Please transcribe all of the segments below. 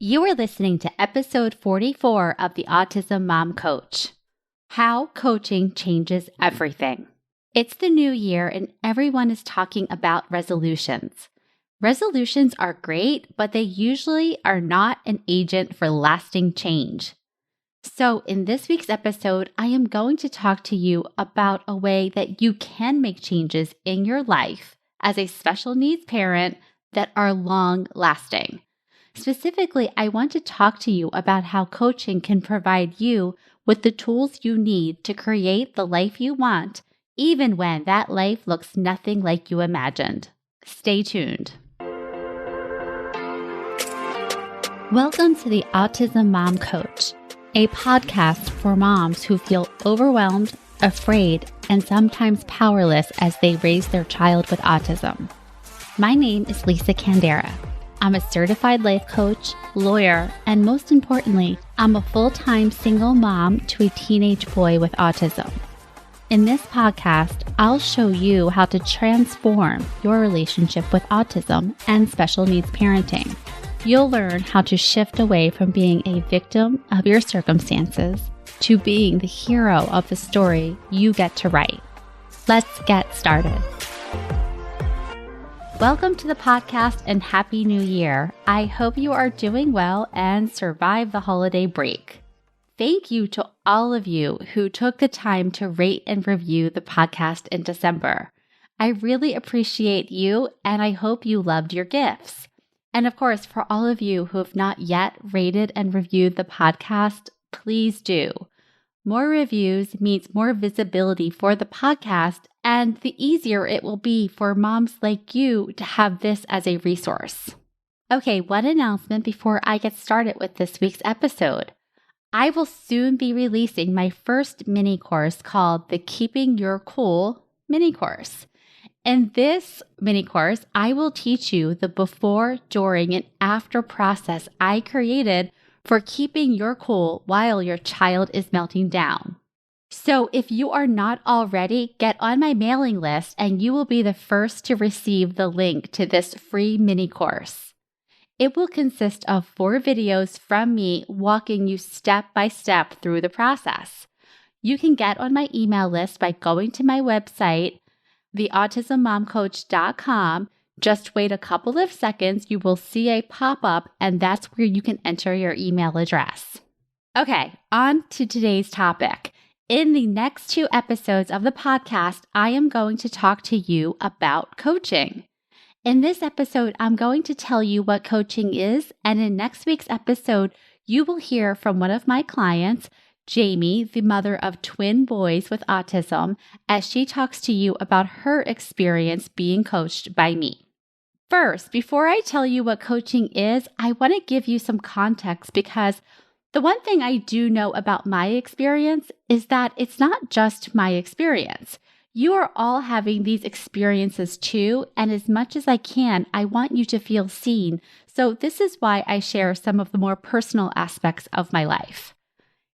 You are listening to episode 44 of the Autism Mom Coach. How coaching changes everything. It's the new year and everyone is talking about resolutions. Resolutions are great, but they usually are not an agent for lasting change. So in this week's episode, I am going to talk to you about a way that you can make changes in your life as a special needs parent that are long-lasting. Specifically, I want to talk to you about how coaching can provide you with the tools you need to create the life you want, even when that life looks nothing like you imagined. Stay tuned. Welcome to the Autism Mom Coach, a podcast for moms who feel overwhelmed, afraid, and sometimes powerless as they raise their child with autism. My name is Lisa Candera. I'm a certified life coach, lawyer, and most importantly, I'm a full-time single mom to a teenage boy with autism. In this podcast, I'll show you how to transform your relationship with autism and special needs parenting. You'll learn how to shift away from being a victim of your circumstances to being the hero of the story you get to write. Let's get started. Welcome to the podcast and Happy New Year. I hope you are doing well and survived the holiday break. Thank you to all of you who took the time to rate and review the podcast in December. I really appreciate you and I hope you loved your gifts. And of course, for all of you who have not yet rated and reviewed the podcast, please do. More reviews means more visibility for the podcast, and the easier it will be for moms like you to have this as a resource. Okay, one announcement before I get started with this week's episode. I will soon be releasing my first mini course called the Keeping Your Cool mini course. In this mini course, I will teach you the before, during, and after process I created for keeping your cool while your child is melting down. So if you are not already, get on my mailing list and you will be the first to receive the link to this free mini course. It will consist of 4 videos from me walking you step by step through the process. You can get on my email list by going to my website, theautismmomcoach.com. Just wait a couple of seconds, you will see a pop-up, and that's where you can enter your email address. Okay, on to today's topic. In the next 2 episodes of the podcast, I am going to talk to you about coaching. In this episode, I'm going to tell you what coaching is, and in next week's episode, you will hear from one of my clients, Jamie, the mother of twin boys with autism, as she talks to you about her experience being coached by me. First, before I tell you what coaching is, I want to give you some context because the one thing I do know about my experience is that it's not just my experience. You are all having these experiences too, and as much as I can, I want you to feel seen. So this is why I share some of the more personal aspects of my life.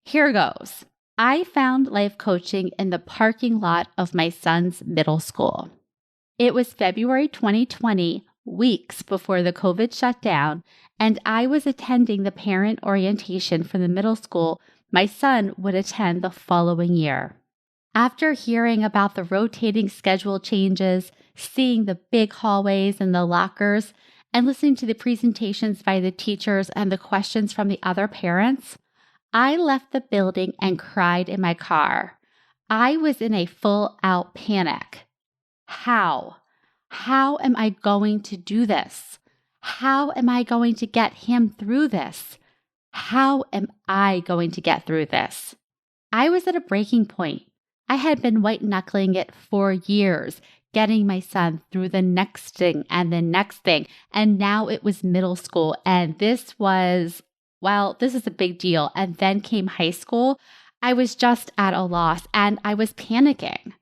Here goes. I found life coaching in the parking lot of my son's middle school. It was February 2020, weeks before the COVID shutdown, and I was attending the parent orientation for the middle school my son would attend the following year. After hearing about the rotating schedule changes, seeing the big hallways and the lockers, and listening to the presentations by the teachers and the questions from the other parents, I left the building and cried in my car. I was in a full-out panic. How? How am I going to do this? How am I going to get him through this? How am I going to get through this? I was at a breaking point. I had been white-knuckling it for years, getting my son through the next thing and the next thing, and now it was middle school, and this is a big deal. And then came high school. I was just at a loss, and I was panicking.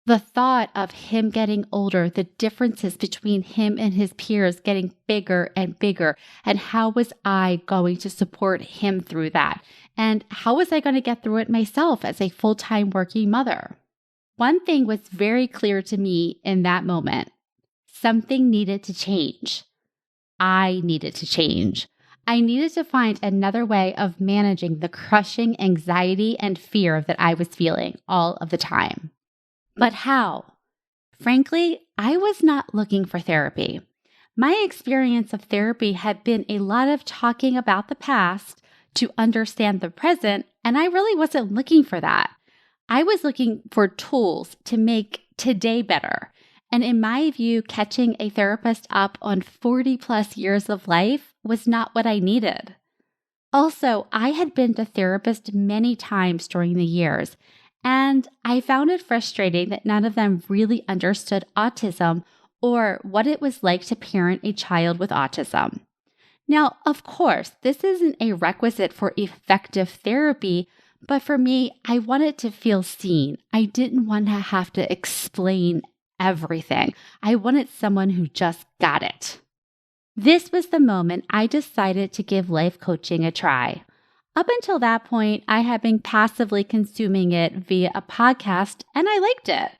The thought of him getting older, the differences between him and his peers getting bigger and bigger, and how was I going to support him through that? And how was I going to get through it myself as a full-time working mother? One thing was very clear to me in that moment. Something needed to change. I needed to change. I needed to find another way of managing the crushing anxiety and fear that I was feeling all of the time. But how? Frankly, I was not looking for therapy. My experience of therapy had been a lot of talking about the past to understand the present, and I really wasn't looking for that. I was looking for tools to make today better. And in my view, catching a therapist up on 40 plus years of life was not what I needed. Also, I had been to therapists many times during the years, and I found it frustrating that none of them really understood autism or what it was like to parent a child with autism. Now, of course, this isn't a requisite for effective therapy, but for me, I wanted to feel seen. I didn't want to have to explain everything. I wanted someone who just got it. This was the moment I decided to give life coaching a try. Up until that point, I had been passively consuming it via a podcast, and I liked it.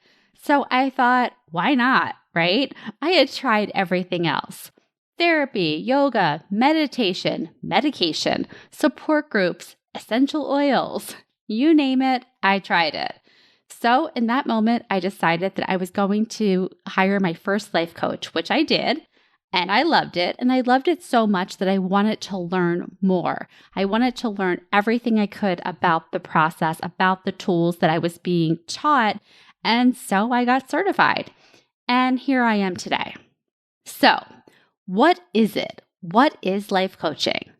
So I thought, why not, right? I had tried everything else. Therapy, yoga, meditation, medication, support groups, essential oils, you name it, I tried it. So in that moment, I decided that I was going to hire my first life coach, which I did. And I loved it. And I loved it so much that I wanted to learn more. I wanted to learn everything I could about the process, about the tools that I was being taught. And so I got certified. And here I am today. So, what is it? What is life coaching?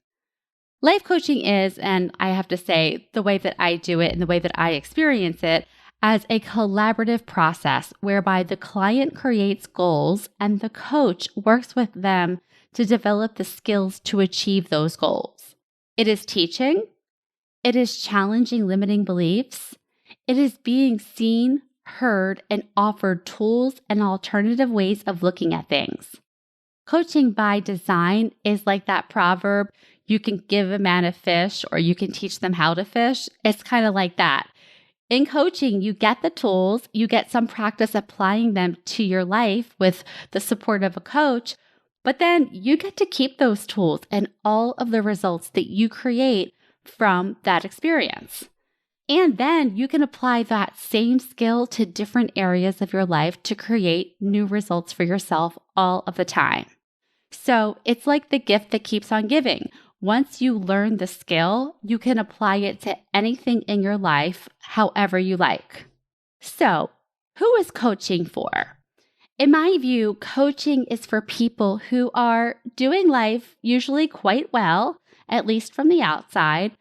Life coaching is, and I have to say, the way that I do it and the way that I experience it, as a collaborative process whereby the client creates goals and the coach works with them to develop the skills to achieve those goals. It is teaching. It is challenging limiting beliefs. It is being seen, heard, and offered tools and alternative ways of looking at things. Coaching by design is like that proverb, you can give a man a fish or you can teach them how to fish. It's kind of like that. In coaching, you get the tools, you get some practice applying them to your life with the support of a coach, but then you get to keep those tools and all of the results that you create from that experience. And then you can apply that same skill to different areas of your life to create new results for yourself all of the time. So it's like the gift that keeps on giving. Once you learn the skill, you can apply it to anything in your life, however you like. So, who is coaching for? In my view, coaching is for people who are doing life usually quite well, at least from the outside,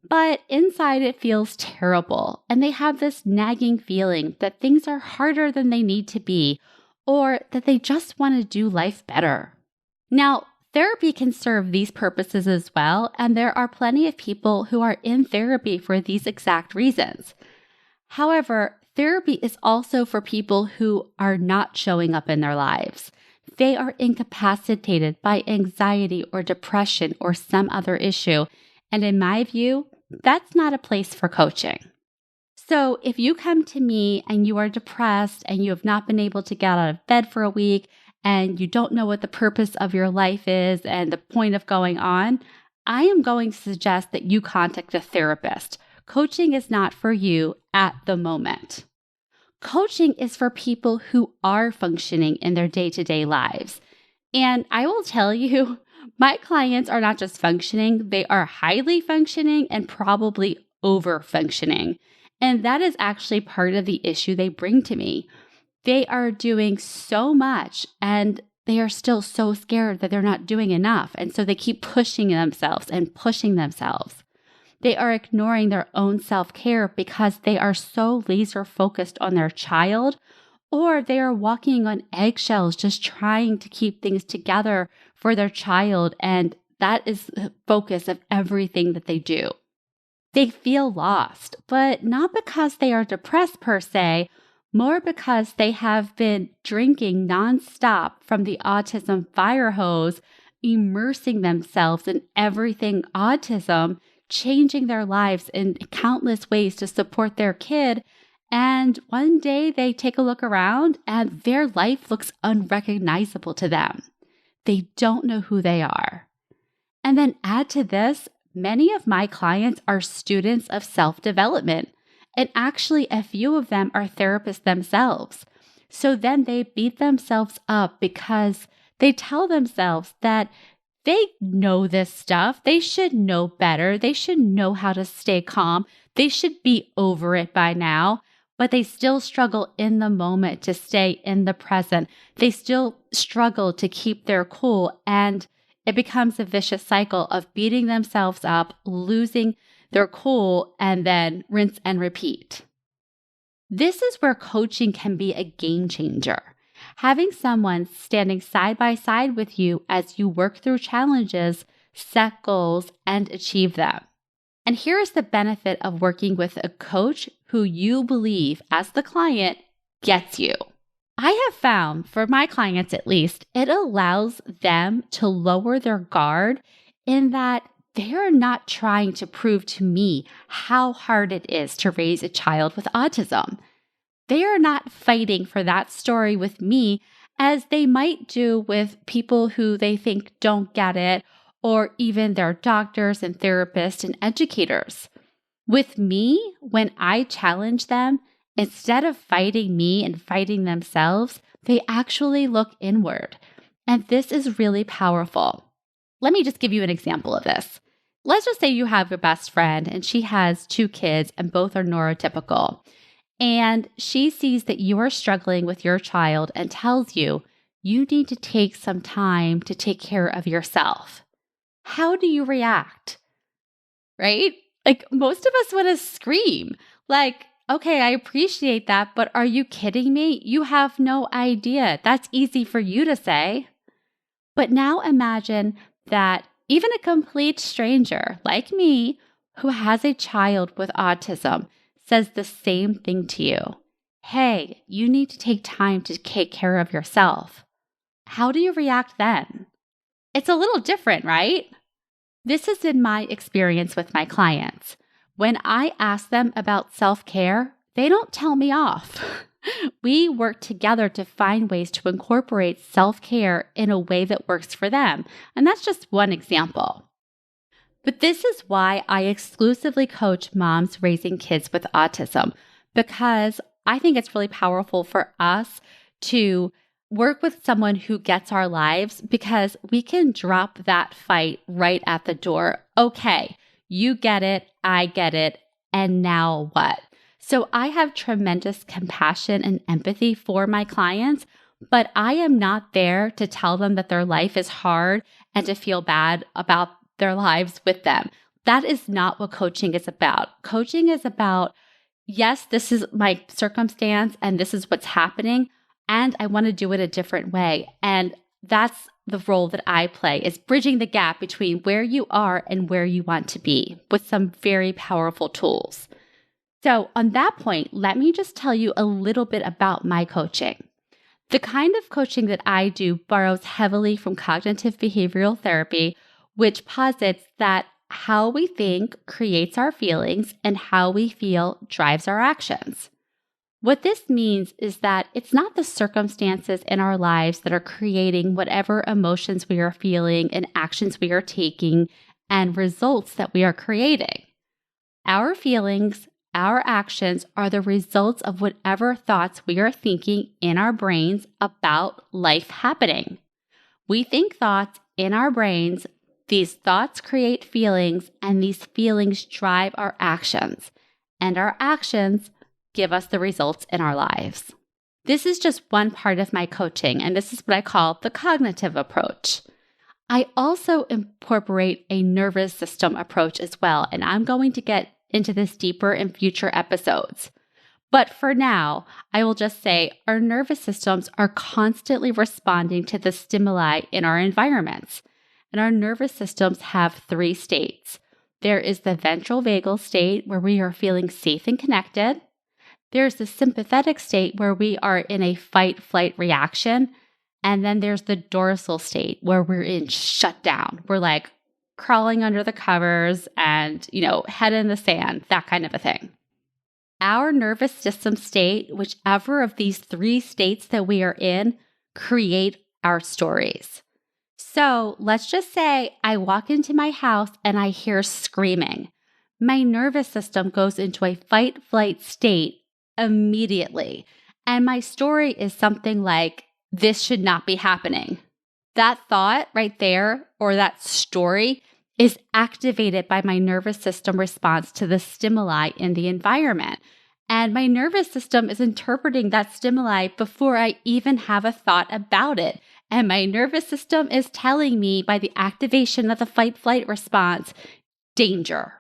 but inside it feels terrible, and they have this nagging feeling that things are harder than they need to be, or that they just want to do life better. Now, therapy can serve these purposes as well, and there are plenty of people who are in therapy for these exact reasons. However, therapy is also for people who are not showing up in their lives. They are incapacitated by anxiety or depression or some other issue, and in my view, that's not a place for coaching. So if you come to me and you are depressed and you have not been able to get out of bed for a week, and you don't know what the purpose of your life is and the point of going on, I am going to suggest that you contact a therapist. Coaching is not for you at the moment. Coaching is for people who are functioning in their day-to-day lives. And I will tell you, my clients are not just functioning, they are highly functioning and probably over-functioning. And that is actually part of the issue they bring to me. They are doing so much and they are still so scared that they're not doing enough. And so they keep pushing themselves and pushing themselves. They are ignoring their own self-care because they are so laser focused on their child, or they are walking on eggshells just trying to keep things together for their child. And that is the focus of everything that they do. They feel lost, but not because they are depressed per se, more because they have been drinking nonstop from the autism fire hose, immersing themselves in everything autism, changing their lives in countless ways to support their kid. And one day they take a look around and their life looks unrecognizable to them. They don't know who they are. And then add to this, many of my clients are students of self-development. And actually, a few of them are therapists themselves. So then they beat themselves up because they tell themselves that they know this stuff. They should know better. They should know how to stay calm. They should be over it by now. But they still struggle in the moment to stay in the present. They still struggle to keep their cool. And it becomes a vicious cycle of beating themselves up, losing their cool, and then rinse and repeat. This is where coaching can be a game changer. Having someone standing side by side with you as you work through challenges, set goals, and achieve them. And here's the benefit of working with a coach who you believe, as the client, gets you. I have found, for my clients at least, it allows them to lower their guard in that they are not trying to prove to me how hard it is to raise a child with autism. They are not fighting for that story with me as they might do with people who they think don't get it, or even their doctors and therapists and educators. With me, when I challenge them, instead of fighting me and fighting themselves, they actually look inward. And this is really powerful. Let me just give you an example of this. Let's just say you have a best friend and she has 2 kids and both are neurotypical. And she sees that you are struggling with your child and tells you, you need to take some time to take care of yourself. How do you react? Right? Like most of us want to scream. Like, okay, I appreciate that, but are you kidding me? You have no idea. That's easy for you to say. But now imagine that even a complete stranger like me who has a child with autism says the same thing to you. Hey, you need to take time to take care of yourself. How do you react then? It's a little different, right? This has been my experience with my clients. When I ask them about self-care, they don't tell me off. We work together to find ways to incorporate self-care in a way that works for them. And that's just one example. But this is why I exclusively coach moms raising kids with autism, because I think it's really powerful for us to work with someone who gets our lives, because we can drop that fight right at the door. Okay, you get it, I get it, and now what? So I have tremendous compassion and empathy for my clients, but I am not there to tell them that their life is hard and to feel bad about their lives with them. That is not what coaching is about. Coaching is about, yes, this is my circumstance and this is what's happening, and I want to do it a different way. And that's the role that I play, is bridging the gap between where you are and where you want to be with some very powerful tools. So on that point, let me just tell you a little bit about my coaching. The kind of coaching that I do borrows heavily from cognitive behavioral therapy, which posits that how we think creates our feelings and how we feel drives our actions. What this means is that it's not the circumstances in our lives that are creating whatever emotions we are feeling and actions we are taking and results that we are creating. Our feelings, our actions are the results of whatever thoughts we are thinking in our brains about life happening. We think thoughts in our brains. These thoughts create feelings, and these feelings drive our actions, and our actions give us the results in our lives. This is just one part of my coaching, and this is what I call the cognitive approach. I also incorporate a nervous system approach as well, and I'm going to get into this deeper in future episodes. But for now, I will just say our nervous systems are constantly responding to the stimuli in our environments. And our nervous systems have 3 states. There is the ventral vagal state where we are feeling safe and connected. There's the sympathetic state where we are in a fight-flight reaction. And then there's the dorsal state where we're in shutdown. We're like crawling under the covers and, head in the sand, that kind of a thing. Our nervous system state, whichever of these 3 states that we are in, create our stories. So let's just say I walk into my house and I hear screaming. My nervous system goes into a fight-flight state immediately. And my story is something like, this should not be happening. That thought right there, or that story, is activated by my nervous system response to the stimuli in the environment. And my nervous system is interpreting that stimuli before I even have a thought about it. And my nervous system is telling me by the activation of the fight-flight response, danger.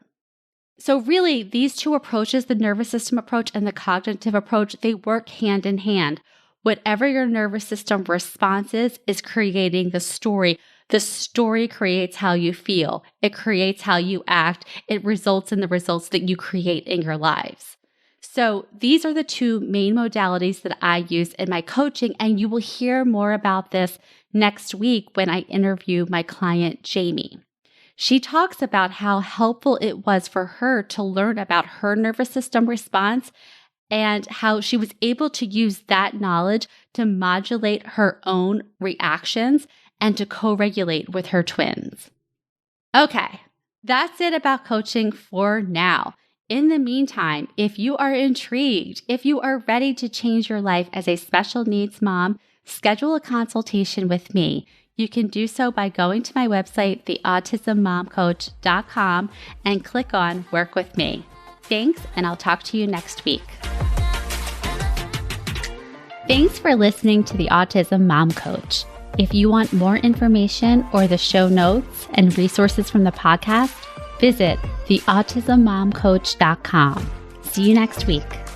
So really, these two approaches, the nervous system approach and the cognitive approach, they work hand in hand. Whatever your nervous system response is creating the story. The story creates how you feel. It creates how you act. It results in the results that you create in your lives. So these are the two main modalities that I use in my coaching, and you will hear more about this next week when I interview my client, Jamie. She talks about how helpful it was for her to learn about her nervous system response and how she was able to use that knowledge to modulate her own reactions and to co-regulate with her twins. Okay, that's it about coaching for now. In the meantime, if you are intrigued, if you are ready to change your life as a special needs mom, schedule a consultation with me. You can do so by going to my website, theautismmomcoach.com, and click on Work with Me. Thanks, and I'll talk to you next week. Thanks for listening to the Autism Mom Coach. If you want more information or the show notes and resources from the podcast, visit theautismmomcoach.com. See you next week.